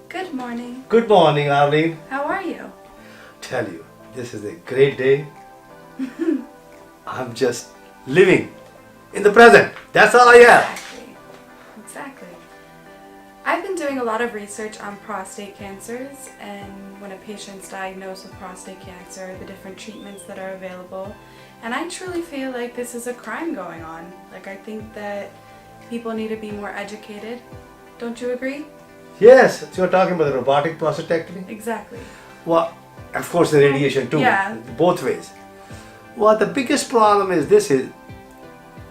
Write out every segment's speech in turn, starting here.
Good morning. Good morning, Arlene. How are you? Tell you, this is a great day. I'm just living in the present. That's all I am. Exactly. I've been doing a lot of research on prostate cancers and when a patient's diagnosed with prostate cancer, the different treatments that are available. And I truly feel like this is a crime going on. I think that people need to be more educated. Don't you agree? Yes, so you're talking about the robotic prostatectomy? Exactly. Well, of course the radiation too, Yeah. both ways. Well, the biggest problem is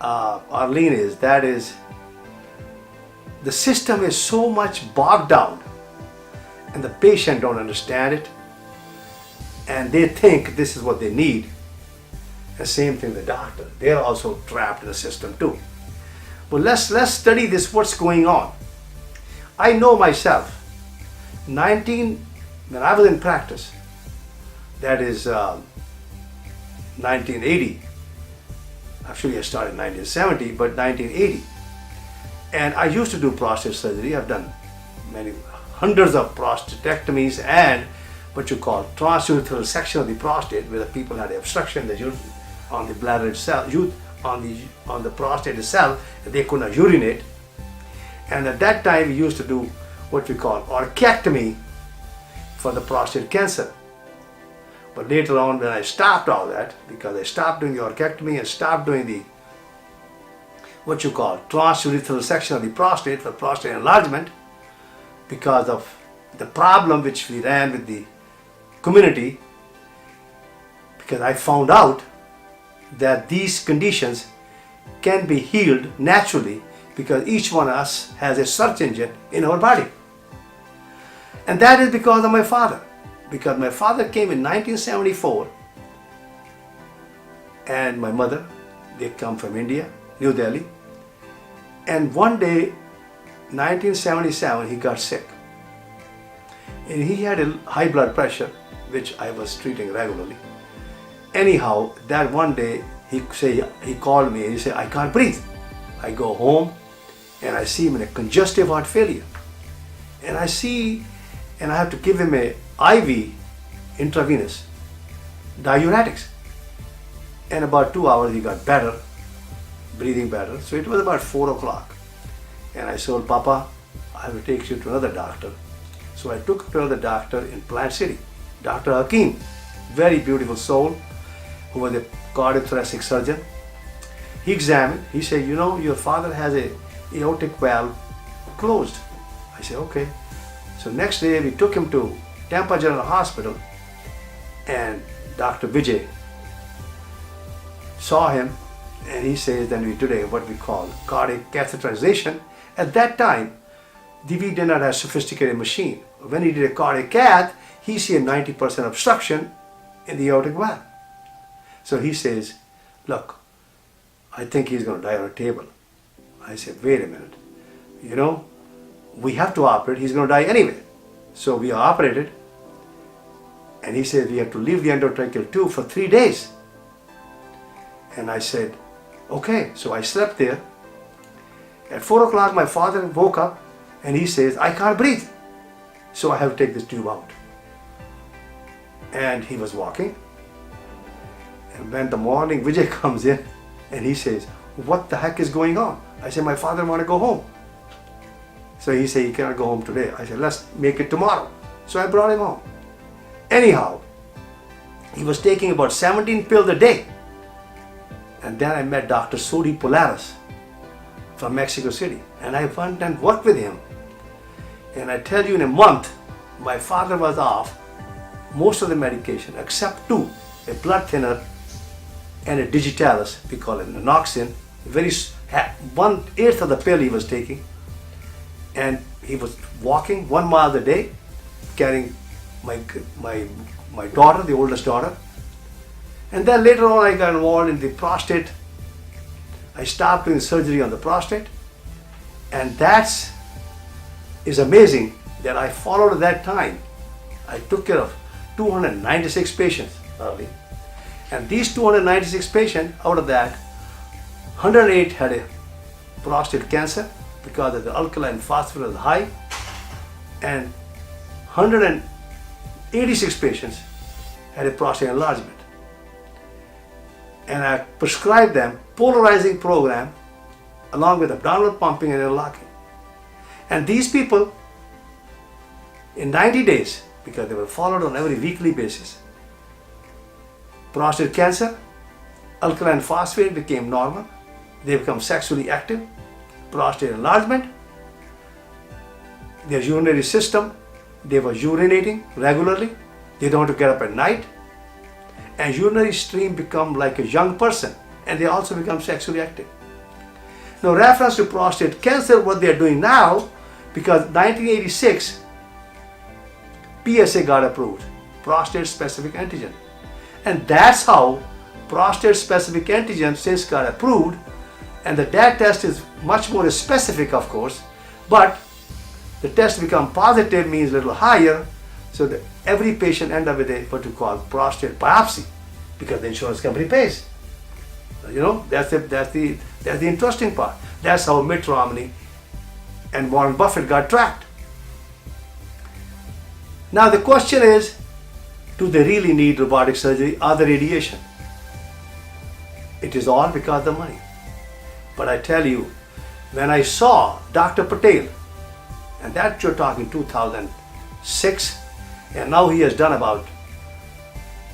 Arlene, the system is so much bogged down and the patient don't understand it and they think this is what they need. The same thing the doctor, they're also trapped in the system too. But let's study this, what's going on. I know myself, when I was in practice, that is 1980. Actually, I started in 1970, but 1980. And I used to do prostate surgery. I've done hundreds of prostatectomies and what you call transurethral section of the prostate, where the people had obstruction on the bladder itself, on the prostate itself, and they could not urinate. And at that time, we used to do what we call orchiectomy for the prostate cancer. But later on, when I stopped all that, because I stopped doing the orchiectomy and stopped doing the what you call transurethral section of the prostate for prostate enlargement, because of the problem which we ran with the community, because I found out that these conditions can be healed naturally because each one of us has a search engine in our body. And that is because of my father. Because my father came in 1974 and my mother, they come from India, New Delhi. And one day, 1977, he got sick. And he had a high blood pressure, which I was treating regularly. Anyhow, that one day, he called me and he said, I can't breathe. I go home and I see him in a congestive heart failure. And I have to give him a IV intravenous diuretics. And about 2 hours he got better, breathing better. So it was about 4 o'clock. And I told Papa, I have to take you to another doctor. So I took him to another doctor in Plant City, Dr. Hakim, very beautiful soul, who was a cardiothoracic surgeon. He examined, he said, you know, your father has a aortic valve closed. I said, okay. So next day we took him to Tampa General Hospital and Dr. Vijay saw him and he says that we did what we call cardiac catheterization. At that time, we did not have sophisticated machine. When he did a cardiac cath, he see a 90% obstruction in the aortic valve. So he says, look, I think he's going to die on a table. I said, wait a minute, you know, we have to operate, he's going to die anyway. So we operated, and he said we have to leave the endotracheal tube for 3 days. And I said, okay. So I slept there. At 4 o'clock, my father woke up, and he says, I can't breathe. So I have to take this tube out. And he was walking. And when the morning, Vijay comes in, and he says, what the heck is going on? I said, my father want to go home. So he said, he cannot go home today. I said, let's make it tomorrow. So I brought him home. Anyhow, he was taking about 17 pills a day. And then I met Dr. Sodi Polaris from Mexico City. And I went and worked with him. And I tell you, in a month, my father was off most of the medication except 2, a blood thinner and a digitalis, we call it naloxone, 1/8 of the pill he was taking. And he was walking 1 mile a day, carrying my daughter, the oldest daughter. And then later on I got involved in the prostate. I stopped doing surgery on the prostate. And that is amazing that I followed at that time. I took care of 296 patients early. And these 296 patients, out of that, 108 had a prostate cancer because of the alkaline phosphorus was high, and 186 patients had a prostate enlargement. And I prescribed them polarizing program along with abdominal pumping and interlocking. And these people, in 90 days, because they were followed on every weekly basis, prostate cancer, alkaline phosphate became normal, they become sexually active, prostate enlargement, their urinary system, they were urinating regularly, they don't have to get up at night, and urinary stream become like a young person, and they also become sexually active. Now, reference to prostate cancer, what they are doing now, because 1986 PSA got approved, prostate specific antigen, and that's how prostate specific antigen since got approved. And the DAT test is much more specific, of course, but the test become positive means a little higher, so that every patient end up with a what we call prostate biopsy, because the insurance company pays. You know, that's the interesting part. That's how Mitt Romney and Warren Buffett got tracked. Now the question is, do they really need robotic surgery or the radiation? It is all because of the money. But I tell you, when I saw Dr. Patel, and that you're talking 2006, and now he has done about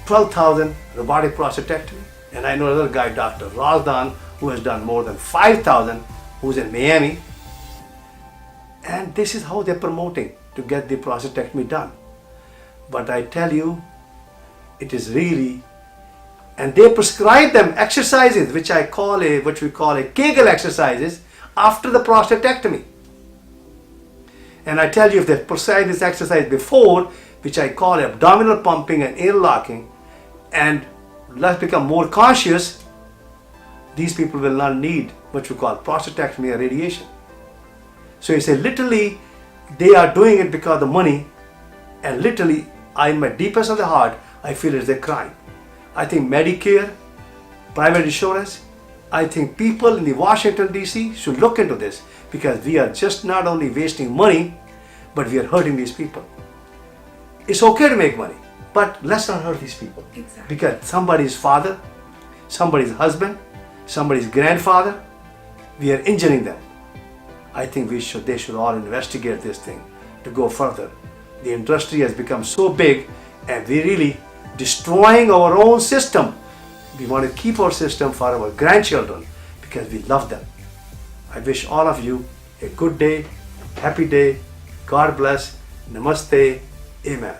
12,000 robotic prostatectomy, and I know another guy, Dr. Razdan, who has done more than 5,000, who's in Miami, and this is how they're promoting to get the prostatectomy done. But I tell you, it is really, and they prescribe them exercises, which we call a Kegel exercises after the prostatectomy. And I tell you, if they prescribe this exercise before, which I call abdominal pumping and interlocking, and let's become more conscious, these people will not need what we call prostatectomy or radiation. So you say literally they are doing it because of money, and literally in my deepest of the heart I feel it's a crime. I think Medicare, private insurance, I think people in the Washington DC should look into this, because we are just not only wasting money, but we are hurting these people. It's okay to make money, but let's not hurt these people. Exactly. Because somebody's father, somebody's husband, somebody's grandfather, we are injuring them. I think they should all investigate this thing to go further. The industry has become so big, and we're really destroying our own system. We want to keep our system for our grandchildren because we love them. I wish all of you a good day, happy day. God bless. Namaste. Amen.